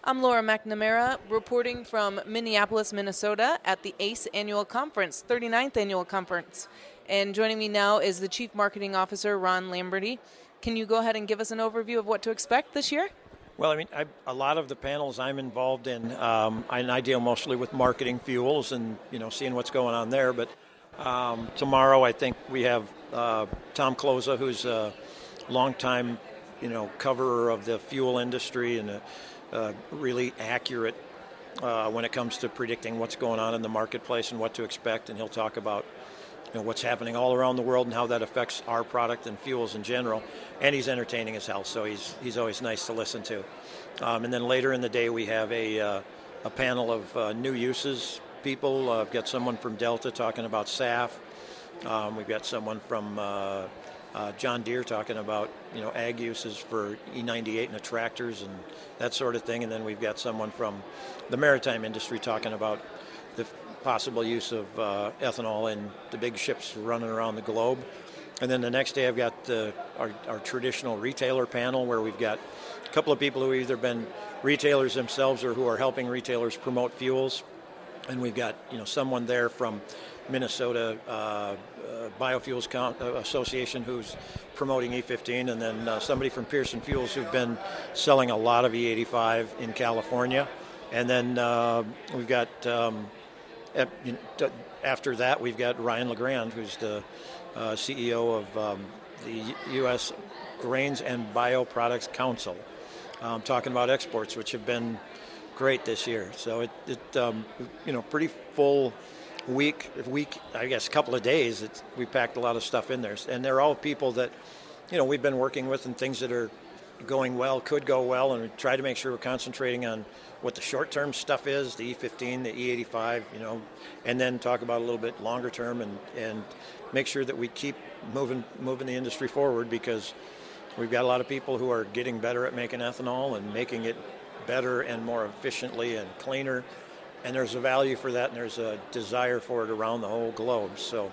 I'm Laura McNamara, reporting from Minneapolis, Minnesota at the ACE Annual Conference, 39th Annual Conference. And joining me now is the Chief Marketing Officer, Ron Lamberty. Can you go ahead and give us an overview of what to expect this year? Well, a lot of the panels I'm involved in, I deal mostly with marketing fuels and, seeing what's going on there. But tomorrow I think we have Tom Kloza, who's a longtime, coverer of the fuel industry and really accurate when it comes to predicting what's going on in the marketplace and what to expect. And he'll talk about what's happening all around the world and how that affects our product and fuels in general. And he's entertaining as hell, so he's always nice to listen to. And then later in the day we have a panel of new uses people. I've got someone from Delta talking about SAF. We've got someone from John Deere talking about ag uses for E98 and the tractors and that sort of thing. And then we've got someone from the maritime industry talking about the possible use of ethanol in the big ships running around the globe. And then the next day I've got our traditional retailer panel where we've got a couple of people who have either been retailers themselves or who are helping retailers promote fuels. And we've got someone there from Minnesota Biofuels Association who's promoting E15, and then somebody from Pearson Fuels who've been selling a lot of E85 in California. And then we've got after that, we've got Ryan LeGrand, who's the CEO of the U.S. Grains and Bioproducts Council, talking about exports, which have been great this year. So pretty full week, I guess, a couple of days. We packed a lot of stuff in there, and they're all people that we've been working with and things that are going well, could go well, and we try to make sure we're concentrating on what the short-term stuff is, the E15, the E85, and then talk about a little bit longer term and make sure that we keep moving the industry forward, because we've got a lot of people who are getting better at making ethanol and making it better and more efficiently and cleaner, and there's a value for that, and there's a desire for it around the whole globe. So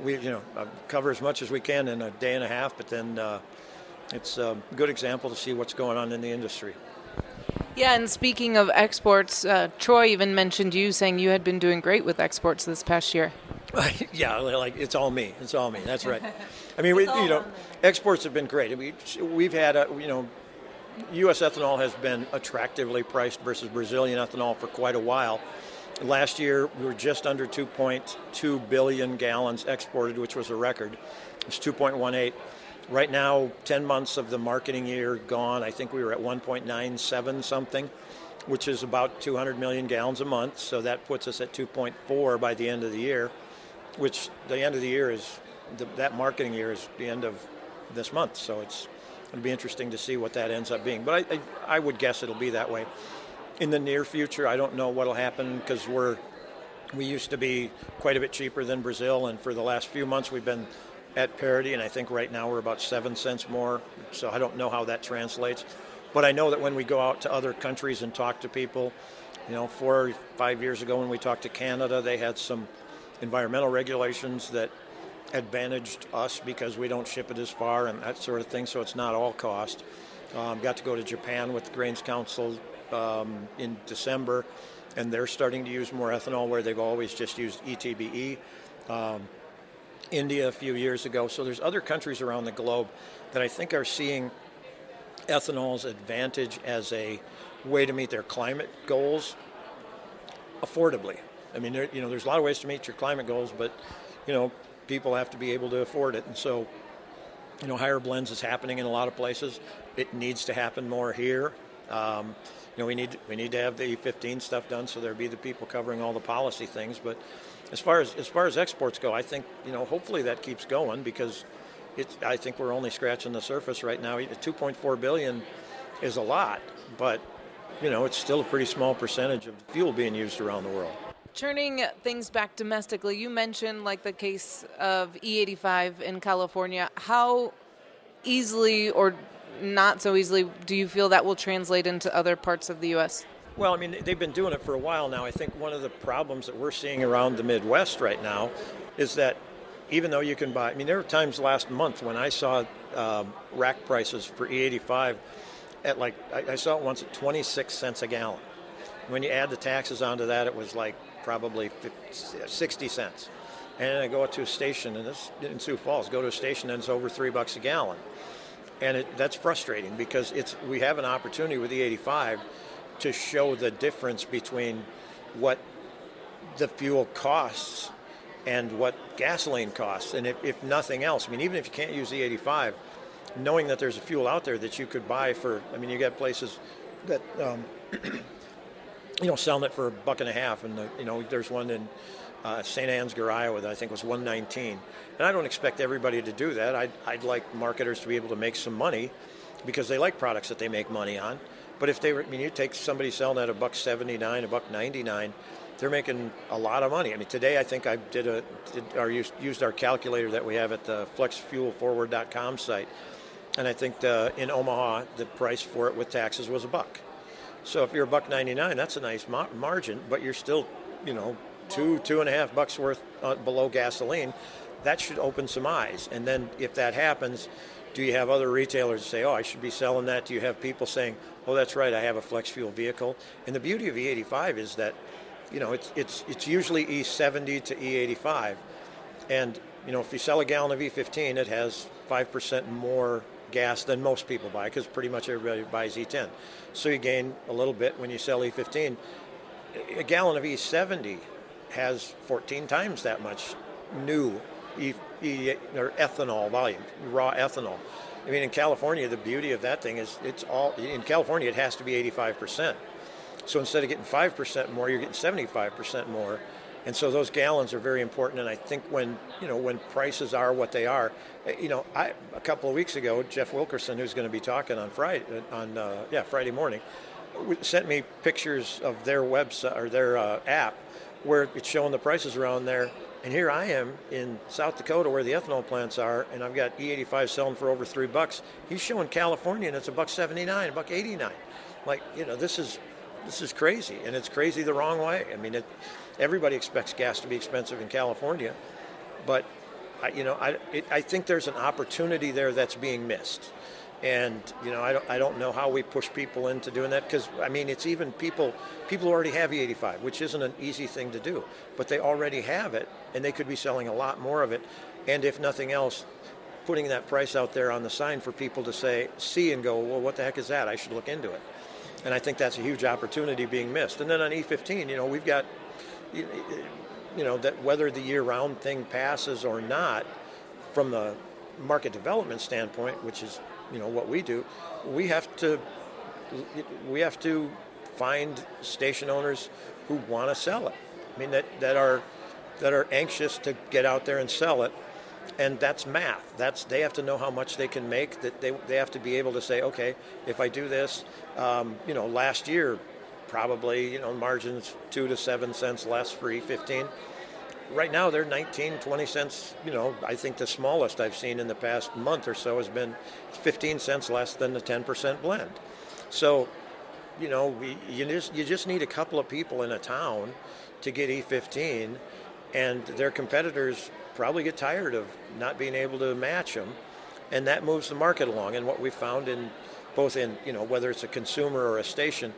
we cover as much as we can in a day and a half, but then it's a good example to see what's going on in the industry. Yeah, and speaking of exports, Troy even mentioned you saying you had been doing great with exports this past year. Yeah, like it's all me. That's right. I mean, exports have been great. We've had U.S. ethanol has been attractively priced versus Brazilian ethanol for quite a while. Last year, we were just under 2.2 billion gallons exported, which was a record. It was 2.18. Right now, 10 months of the marketing year gone, I think we were at 1.97 something, which is about 200 million gallons a month. So that puts us at 2.4 by the end of the year, which the end of the year is, that marketing year is the end of this month. So it'll be interesting to see what that ends up being. But I would guess it'll be that way. In the near future, I don't know what'll happen, because we used to be quite a bit cheaper than Brazil, and for the last few months we've been at parity, and I think right now we're about 7 cents more, so I don't know how that translates. But I know that when we go out to other countries and talk to people, 4 or 5 years ago when we talked to Canada, they had some environmental regulations that advantaged us because we don't ship it as far and that sort of thing, so it's not all cost. Got to go to Japan with the Grains Council in December, and they're starting to use more ethanol where they've always just used ETBE. India a few years ago. So there's other countries around the globe that I think are seeing ethanol's advantage as a way to meet their climate goals affordably. I mean, there's a lot of ways to meet your climate goals, but people have to be able to afford it. And so, higher blends is happening in a lot of places. It needs to happen more here. We need to have the E15 stuff done, so there'll be the people covering all the policy things. But as far as exports go, I think hopefully that keeps going, because I think we're only scratching the surface right now. 2.4 billion is a lot, but it's still a pretty small percentage of fuel being used around the world. Turning things back domestically, you mentioned like the case of E85 in California. How easily or not so easily do you feel that will translate into other parts of the U.S.? Well, I mean, they've been doing it for a while now. I think one of the problems that we're seeing around the Midwest right now is that even though you can buy, there were times last month when I saw rack prices for E85 at like, I saw it once at 26 cents a gallon. When you add the taxes onto that, it was like probably 60 cents. And I go to a station, and this in Sioux Falls, go to a station, and it's over $3 a gallon. And that's frustrating because we have an opportunity with E85 to show the difference between what the fuel costs and what gasoline costs. And if nothing else, I mean, even if you can't use E85, knowing that there's a fuel out there that you could buy for, I mean, you got places that, selling it for $1.50, and there's one in St. Ansgar, Iowa, that I think was $1.19. And I don't expect everybody to do that. I'd like marketers to be able to make some money because they like products that they make money on. But if you take somebody selling at $1.79, $1.99, they're making a lot of money. I mean, today I think I used our calculator that we have at the flexfuelforward.com site, and I think in Omaha the price for it with taxes was $1. So if you're $1.99, that's a nice margin, but you're still, $2.50 worth below gasoline. That should open some eyes. And then if that happens, do you have other retailers say, oh, I should be selling that? Do you have people saying, oh, that's right, I have a flex fuel vehicle? And the beauty of E85 is that, it's usually E70 to E85. And, if you sell a gallon of E15, it has 5% more gas than most people buy because pretty much everybody buys E10. So you gain a little bit when you sell E15. A gallon of E70 has 14 times that much new or ethanol volume, raw ethanol. I mean, in California, the beauty of that thing is in California, it has to be 85%. So instead of getting 5% more, you're getting 75% more. And so those gallons are very important. And I think when prices are what they are, a couple of weeks ago, Jeff Wilkerson, who's going to be talking on Friday morning, sent me pictures of their website or their app where it's showing the prices around there. And here I am in South Dakota where the ethanol plants are, and I've got E85 selling for over $3. He's showing California, and it's $1.79, $1.89. Like, this is crazy, and it's crazy the wrong way. I mean, everybody expects gas to be expensive in California, but I think there's an opportunity there that's being missed. And I don't know how we push people into doing that because I mean it's even people who already have E85, which isn't an easy thing to do, but they already have it and they could be selling a lot more of it. And if nothing else, putting that price out there on the sign for people to see and go, well, what the heck is that? I should look into it. And I think that's a huge opportunity being missed. And then on E15, we've got that whether the year-round thing passes or not, from the market development standpoint, which is what we do, we have to find station owners who want to sell it. I mean that are anxious to get out there and sell it, and that's math. They have to know how much they can make. That they have to be able to say, okay, if I do this, last year probably margins 2 to 7 cents less for E15. Right now, they're 19, 20 cents. I think the smallest I've seen in the past month or so has been 15 cents less than the 10% blend. So, you just need a couple of people in a town to get E15, and their competitors probably get tired of not being able to match them, and that moves the market along. And what we found in whether it's a consumer or a station,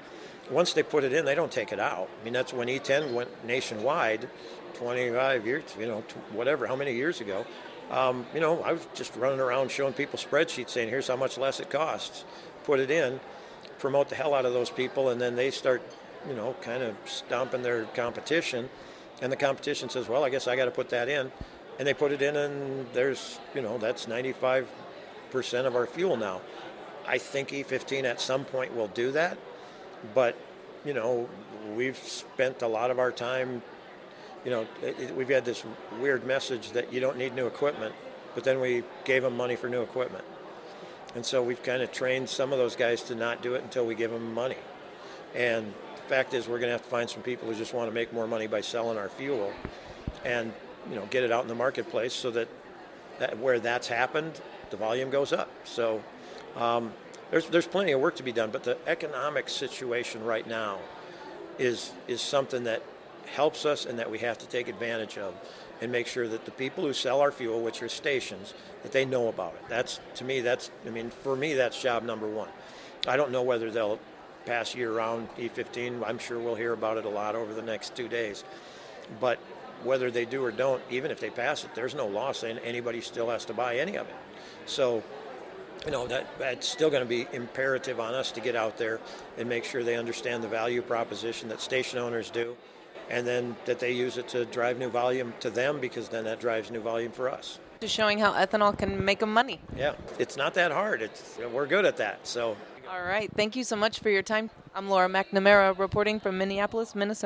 once they put it in, they don't take it out. I mean, that's when E10 went nationwide 25 years, how many years ago. I was just running around showing people spreadsheets saying, here's how much less it costs. Put it in, promote the hell out of those people, and then they start, kind of stomping their competition. And the competition says, well, I guess I got to put that in. And they put it in, and there's, that's 95% of our fuel now. I think E15 at some point will do that. But, we've spent a lot of our time, we've had this weird message that you don't need new equipment, but then we gave them money for new equipment. And so we've kind of trained some of those guys to not do it until we give them money. And the fact is we're going to have to find some people who just want to make more money by selling our fuel and, get it out in the marketplace so that where that's happened, the volume goes up. So there's plenty of work to be done, but the economic situation right now is something that helps us and that we have to take advantage of and make sure that the people who sell our fuel, which are stations, that they know about it. For me, that's job number one. I don't know whether they'll pass year-round E15. I'm sure we'll hear about it a lot over the next 2 days. But whether they do or don't, even if they pass it, there's no loss, and anybody still has to buy any of it. So, that's still going to be imperative on us to get out there and make sure they understand the value proposition that station owners do, and then that they use it to drive new volume to them, because then that drives new volume for us. Just showing how ethanol can make them money. Yeah, it's not that hard. We're good at that. So. All right. Thank you so much for your time. I'm Laura McNamara reporting from Minneapolis, Minnesota.